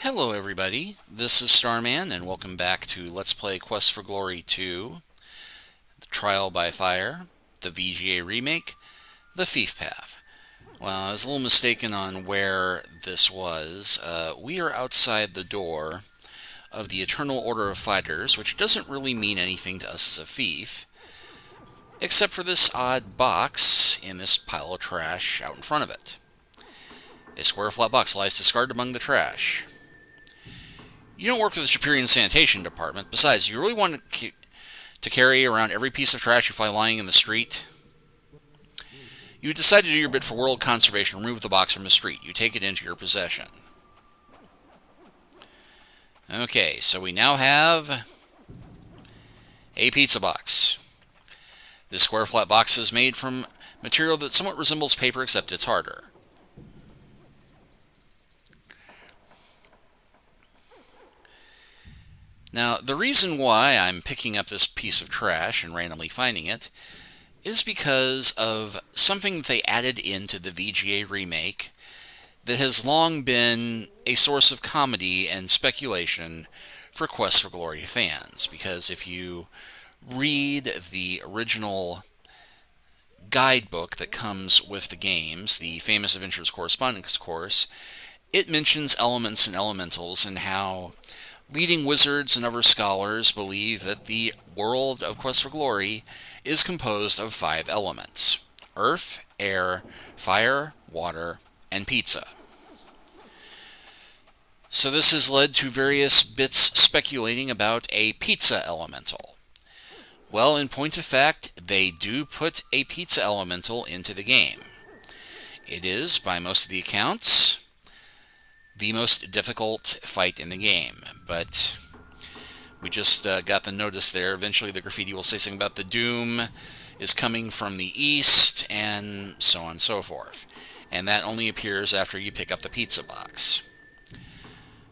Hello everybody, this is Starman and welcome back to Let's Play Quest for Glory 2, the Trial by Fire, the VGA remake, the Thief Path. Well, I was a little mistaken on where this was. We are outside the door of the Eternal Order of Fighters, which doesn't really mean anything to us as a thief, except for this odd box in this pile of trash out in front of it. A square flat box lies discarded among the trash. You don't work for the Superior Sanitation Department. Besides, you really want to carry around every piece of trash you find lying in the street? You decide to do your bit for world conservation and remove the box from the street. You take it into your possession. Okay, so we now have a pizza box. This square flat box is made from material that somewhat resembles paper, except it's harder. Now, the reason why I'm picking up this piece of trash and randomly finding it is because of something that they added into the VGA remake that has long been a source of comedy and speculation for Quest for Glory fans. Because if you read the original guidebook that comes with the games, the Famous Adventures Correspondence Course, it mentions elements and elementals and how leading wizards and other scholars believe that the world of Quest for Glory is composed of 5 elements: earth, air, fire, water, and pizza. So this has led to various bits speculating about a pizza elemental. Well, in point of fact, they do put a pizza elemental into the game. It is, by most of the accounts, the most difficult fight in the game, but we just got the notice there. Eventually the graffiti will say something about the doom is coming from the east, and so on and so forth. And that only appears after you pick up the pizza box.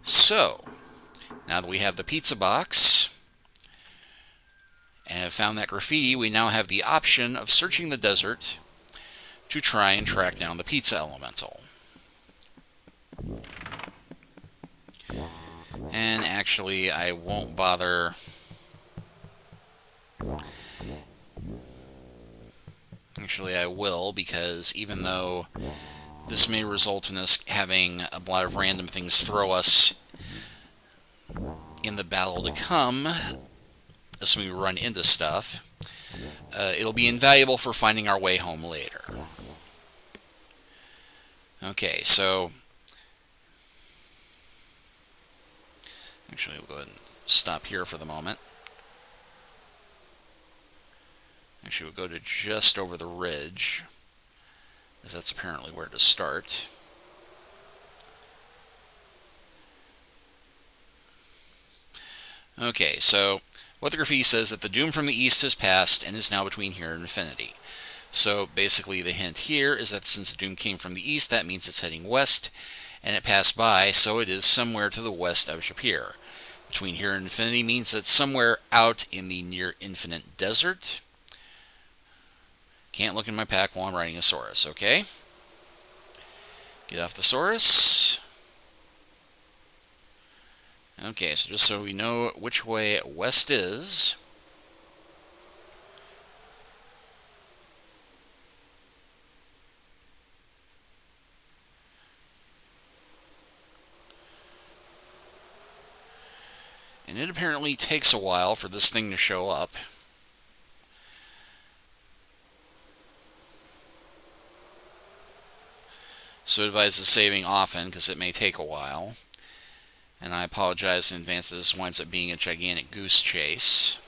So, now that we have the pizza box, and have found that graffiti, we now have the option of searching the desert to try and track down the pizza elemental. And actually, I won't bother. Actually, I will, because even though this may result in us having a lot of random things throw us in the battle to come, assuming we run into stuff, it'll be invaluable for finding our way home later. Okay, so actually, we'll go ahead and stop here for the moment. Actually, we'll go to just over the ridge, as that's apparently where to start. Okay, so what the graffiti says that the doom from the east has passed and is now between here and infinity. So basically the hint here is that since the doom came from the east, that means it's heading west, and it passed by, so it is somewhere to the west of Shapir. Between here and infinity means that somewhere out in the near infinite desert. Can't look in my pack while I'm riding a Saurus, okay? Get off the Saurus. Okay, so just so we know which way west is. And it apparently takes a while for this thing to show up. So it advises saving often, because it may take a while. And I apologize in advance that this winds up being a gigantic goose chase.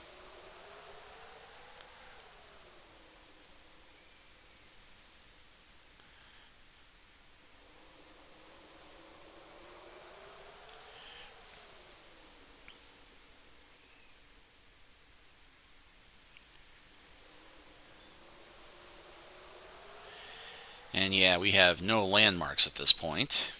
And yeah, we have no landmarks at this point.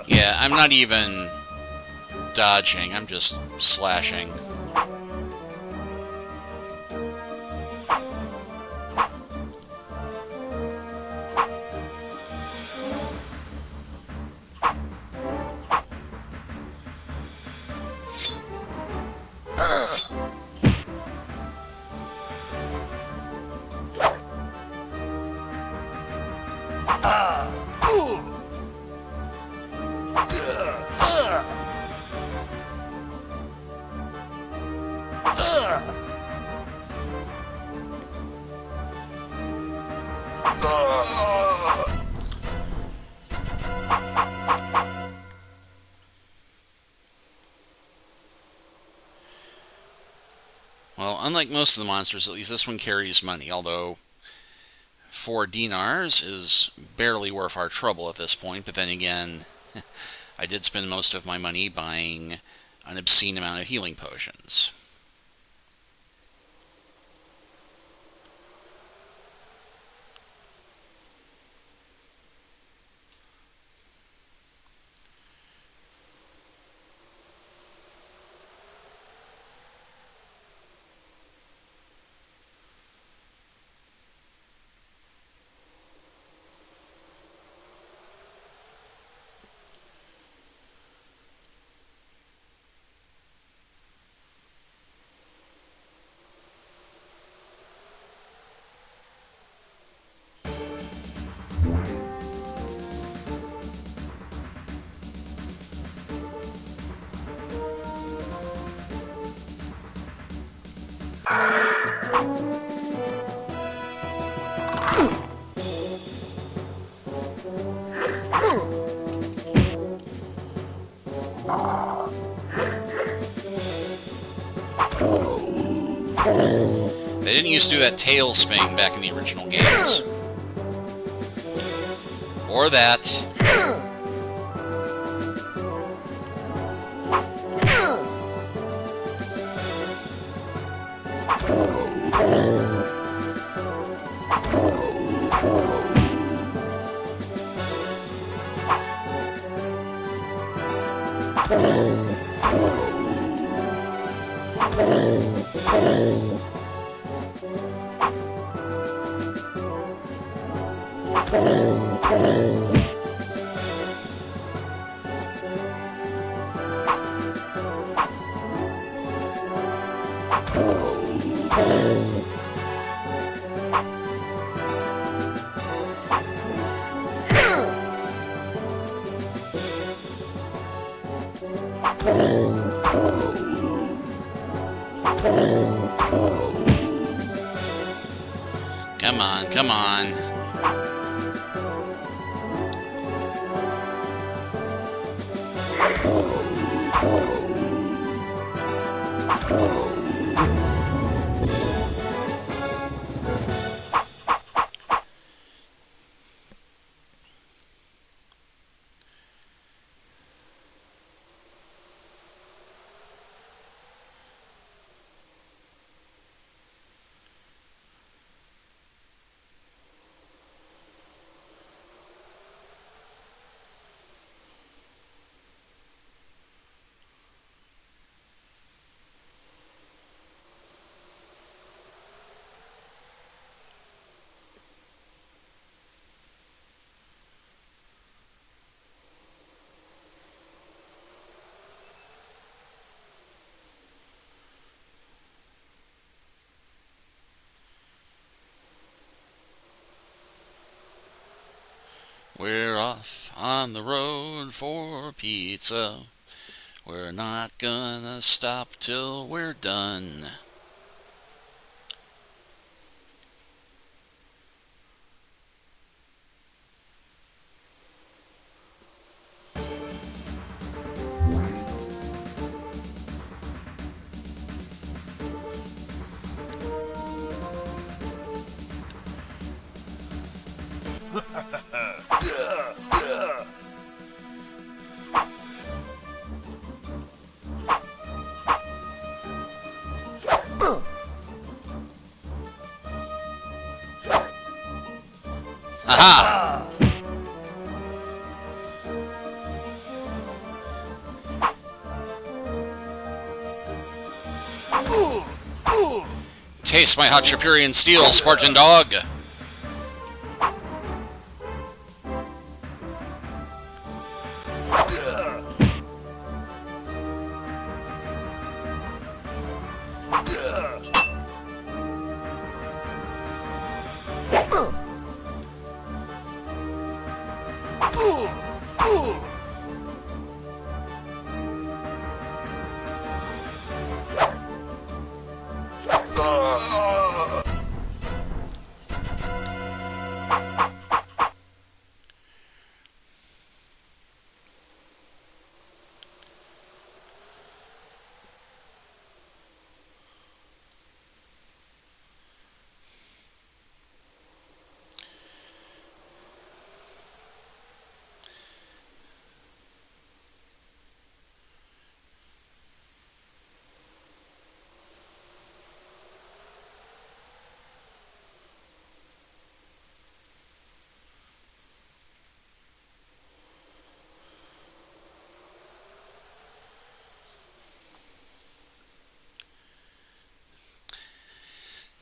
Yeah, I'm not even dodging, I'm just slashing. Well, unlike most of the monsters, at least this one carries money, although 4 dinars is barely worth our trouble at this point, but then again, I did spend most of my money buying an obscene amount of healing potions. They didn't used to do that tail spin back in the original games. Or that. Come on, come on. We're off on the road for pizza. We're not gonna stop till we're done. Aha! Taste my hot Shapirian steel, Spartan dog!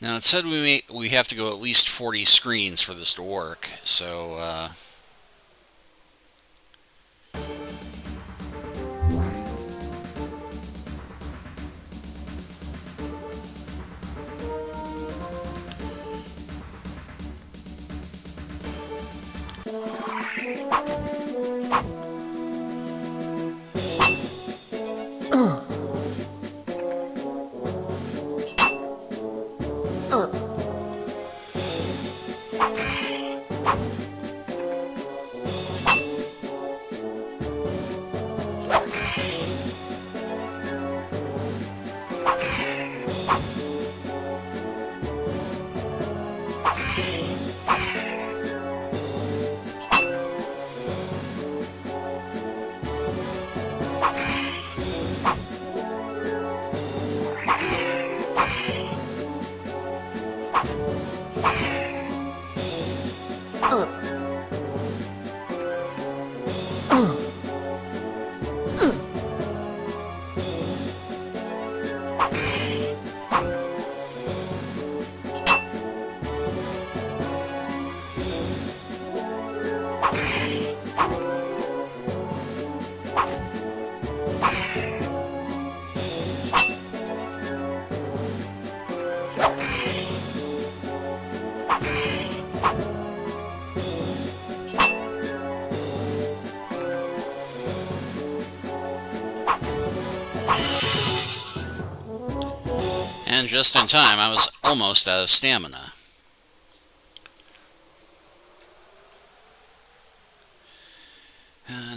Now it said we have to go at least 40 screens for this to work, so and just in time, I was almost out of stamina.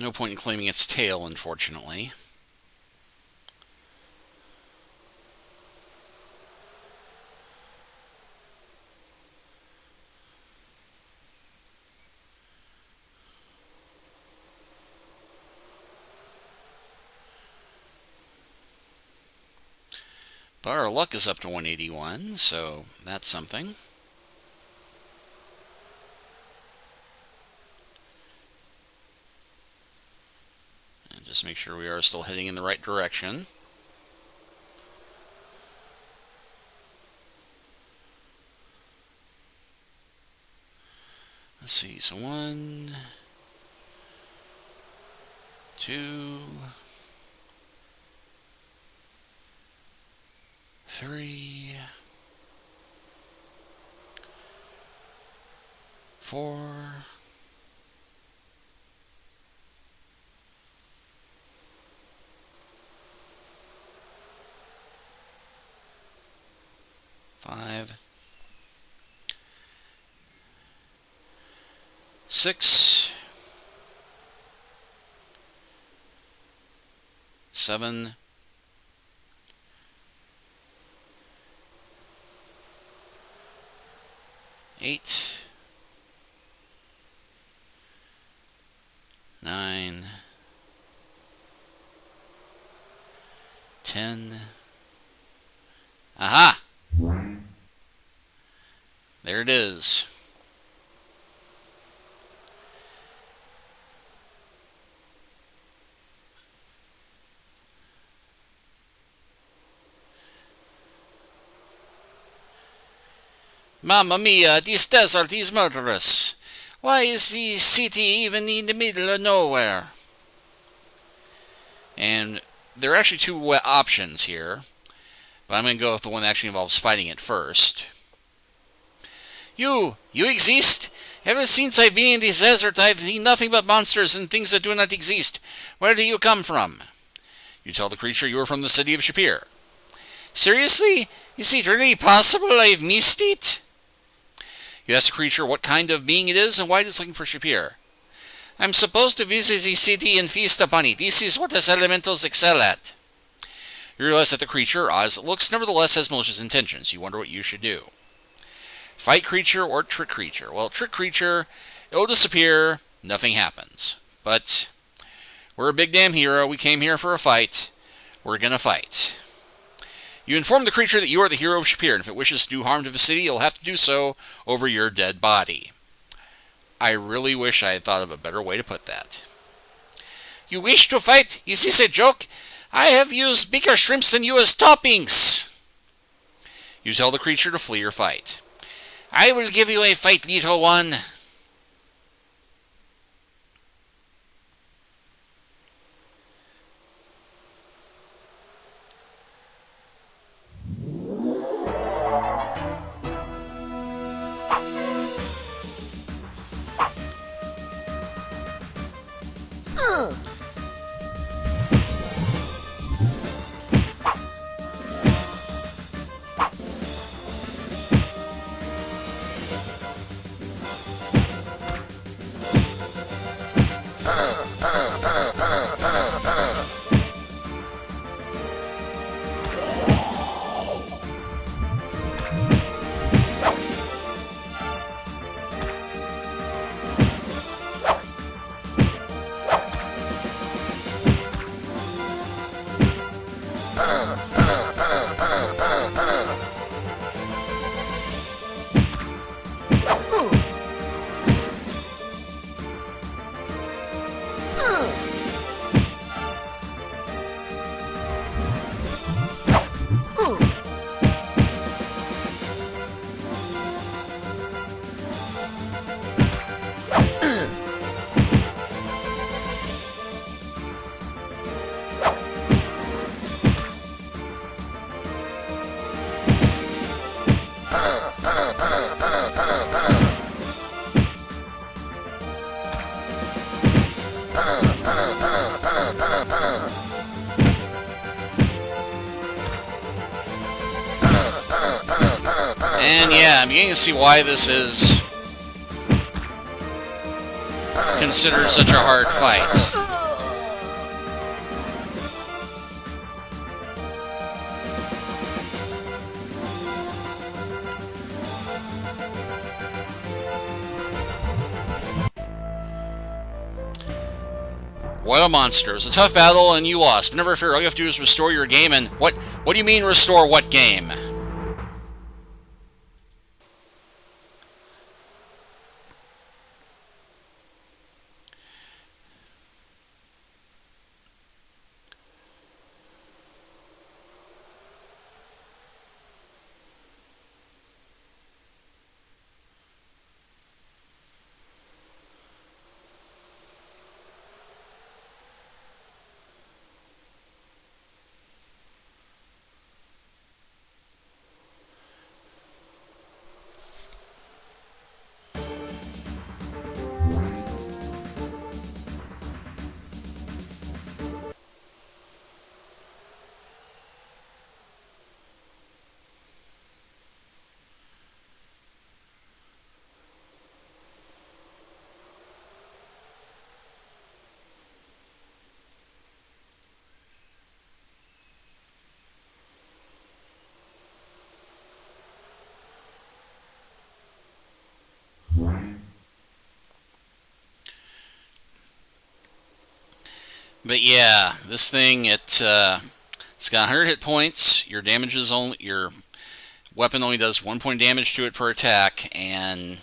No point in claiming its tail, unfortunately. But our luck is up to 181, so that's something. And just make sure we are still heading in the right direction. Let's see, so 1, 2, 3, 4, 5, 6, 7, 8, 9, 10. Aha! There it is. Mamma mia, this desert is murderous. Why is the city even in the middle of nowhere? And there are actually two options here, but I'm going to go with the one that actually involves fighting it first. You exist? Ever since I've been in this desert, I've seen nothing but monsters and things that do not exist. Where do you come from? You tell the creature you are from the city of Shapir. Seriously? Is it really possible I've missed it? You ask the creature what kind of being it is and why it is looking for Shapir. I'm supposed to visit the city and feast upon it. This is what us elementals excel at. You realize that the creature, odd as it looks, nevertheless has malicious intentions. You wonder what you should do. Fight creature or trick creature? Well, trick creature, it'll disappear, nothing happens. But we're a big damn hero. We came here for a fight. We're gonna fight. You inform the creature that you are the hero of Shapir, and if it wishes to do harm to the city, you'll have to do so over your dead body. I really wish I had thought of a better way to put that. You wish to fight? Is this a joke? I have used bigger shrimps than you as toppings. You tell the creature to flee or fight. I will give you a fight, little one. And yeah, I'm beginning to see why this is considered such a hard fight. What a monster. It was a tough battle and you lost, but never fear, all you have to do is restore your game. And what do you mean restore what game? But yeah, this thing, it's got 100 hit points. Your damage is only, your weapon only does 1 point damage to it per attack, and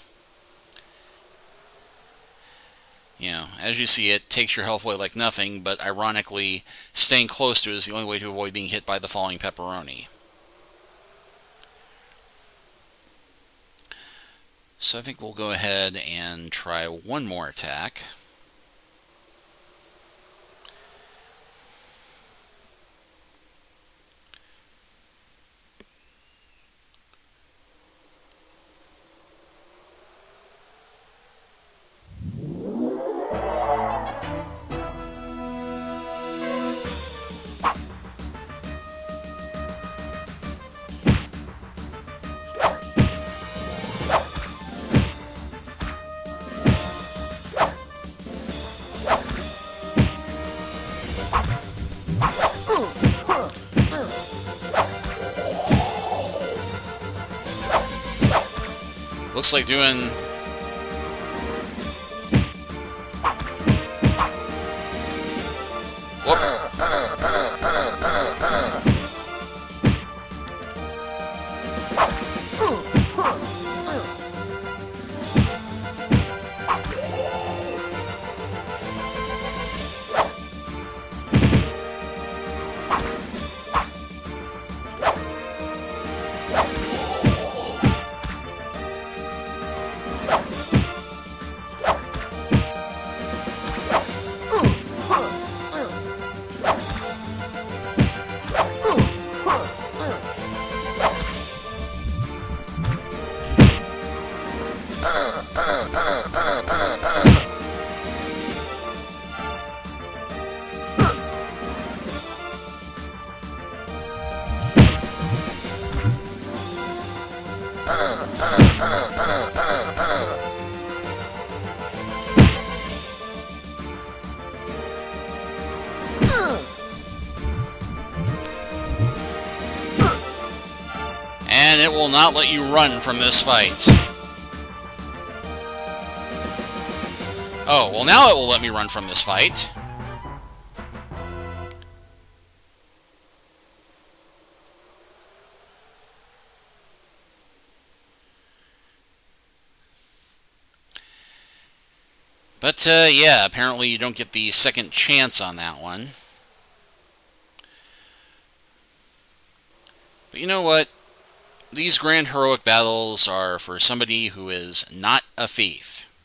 you know, as you see, it takes your health away like nothing. But ironically, staying close to it is the only way to avoid being hit by the falling pepperoni. So I think we'll go ahead and try one more attack. Looks like doing... Whoop. And it will not let you run from this fight. Oh, well now it will let me run from this fight. But, yeah, apparently you don't get the second chance on that one. But you know what? These grand heroic battles are for somebody who is not a thief.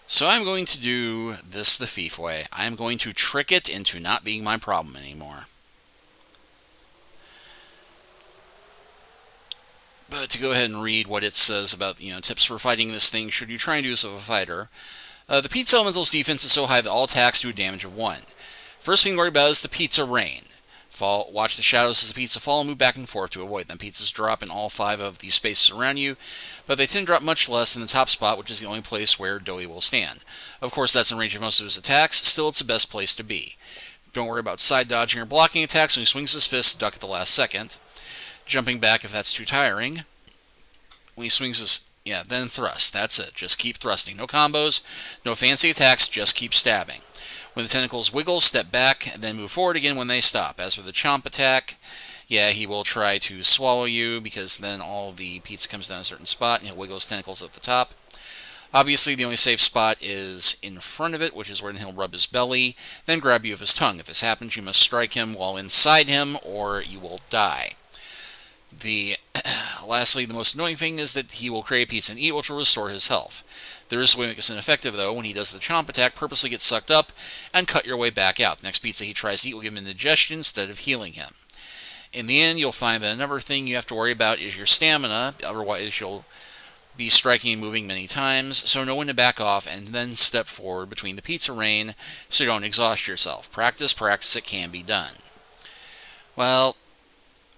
So I'm going to do this the thief way. I'm going to trick it into not being my problem anymore. But to go ahead and read what it says about, tips for fighting this thing should you try and do this with a fighter. The Pizza Elemental's defense is so high that all attacks do a damage of 1. First thing to worry about is the Pizza Rain. Watch the shadows as the pizza fall and move back and forth to avoid them. Pizzas drop in all 5 of these spaces around you, but they tend to drop much less in the top spot, which is the only place where Doughy will stand. Of course, that's in range of most of his attacks. Still, it's the best place to be. Don't worry about side dodging or blocking attacks when he swings his fist, duck at the last second. Jumping back if that's too tiring. When he swings his... Yeah, then thrust. That's it. Just keep thrusting. No combos, no fancy attacks, just keep stabbing. When the tentacles wiggle, step back, and then move forward again when they stop. As for the chomp attack, yeah, he will try to swallow you, because then all the pizza comes down a certain spot, and he'll wiggle his tentacles at the top. Obviously, the only safe spot is in front of it, which is where he'll rub his belly, then grab you with his tongue. If this happens, you must strike him while inside him, or you will die. Lastly, the most annoying thing is that he will crave pizza and eat, which will restore his health. There is a way to make this ineffective, though. When he does the chomp attack, purposely get sucked up and cut your way back out. The next pizza he tries to eat will give him indigestion instead of healing him. In the end, you'll find that another thing you have to worry about is your stamina. Otherwise, you'll be striking and moving many times, so know when to back off and then step forward between the pizza rain so you don't exhaust yourself. Practice, practice, it can be done. Well,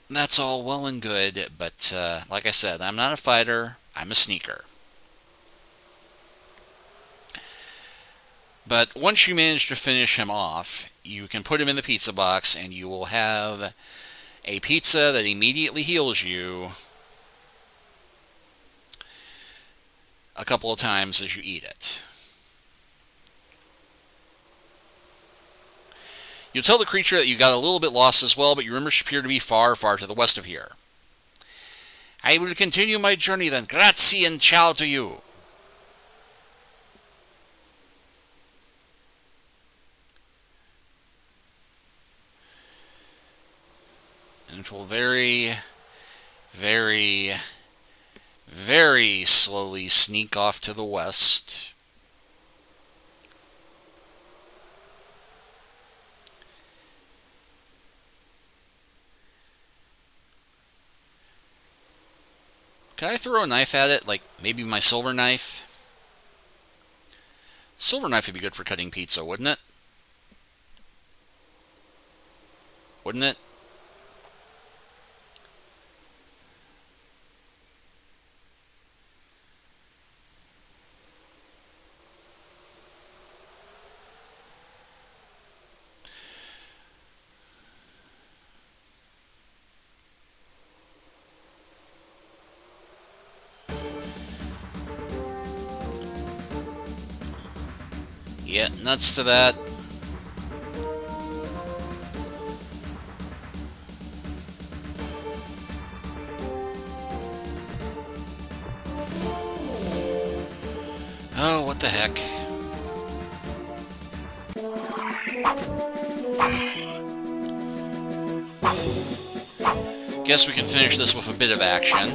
that's all well and good, but like I said, I'm not a fighter, I'm a sneaker. But once you manage to finish him off, you can put him in the pizza box and you will have a pizza that immediately heals you a couple of times as you eat it. You'll tell the creature that you got a little bit lost as well, but your rumors appear to be far, far to the west of here. I will continue my journey then. Grazie and ciao to you. And it will very, very, very slowly sneak off to the west. Could I throw a knife at it? Like, maybe my silver knife? Silver knife would be good for cutting pizza, wouldn't it? Wouldn't it? Yeah, nuts to that. Oh, what the heck. Guess we can finish this with a bit of action.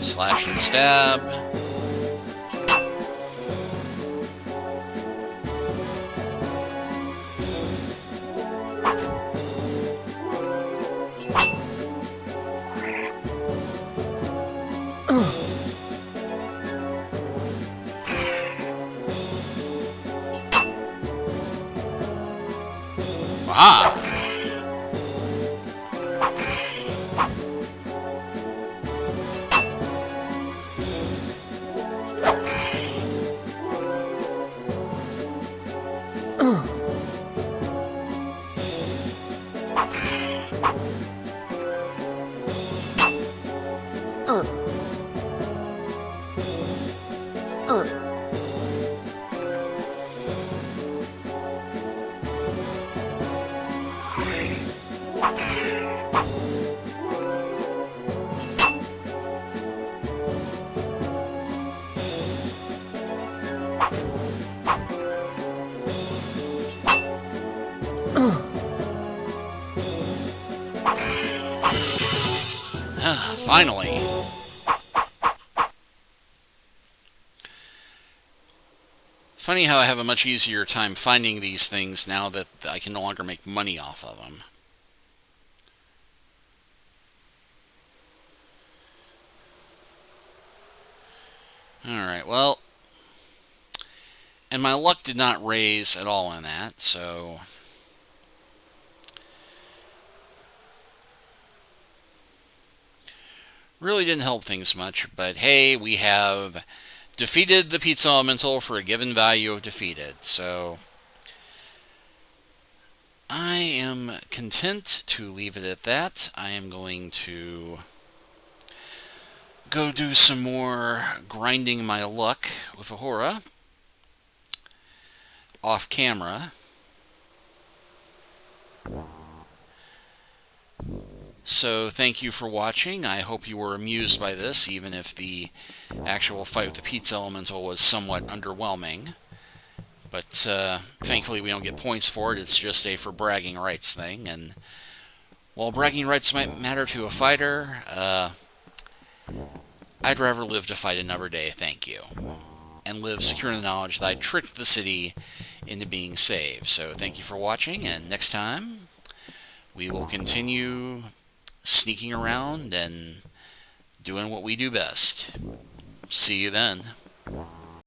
Slash and stab. Ah! Finally. Funny how I have a much easier time finding these things now that I can no longer make money off of them. Alright, well, and my luck did not raise at all in that, so really didn't help things much. But hey, we have defeated the pizza elemental for a given value of defeated, so I am content to leave it at that. I am going to go do some more grinding my luck with Ahura off camera. So thank you for watching. I hope you were amused by this, even if the actual fight with the pizza elemental was somewhat underwhelming. But thankfully we don't get points for it. It's just a for bragging rights thing. And while bragging rights might matter to a fighter, I'd rather live to fight another day, thank you. And live secure in the knowledge that I tricked the city into being saved. So thank you for watching, and next time we will continue sneaking around and doing what we do best. See you then.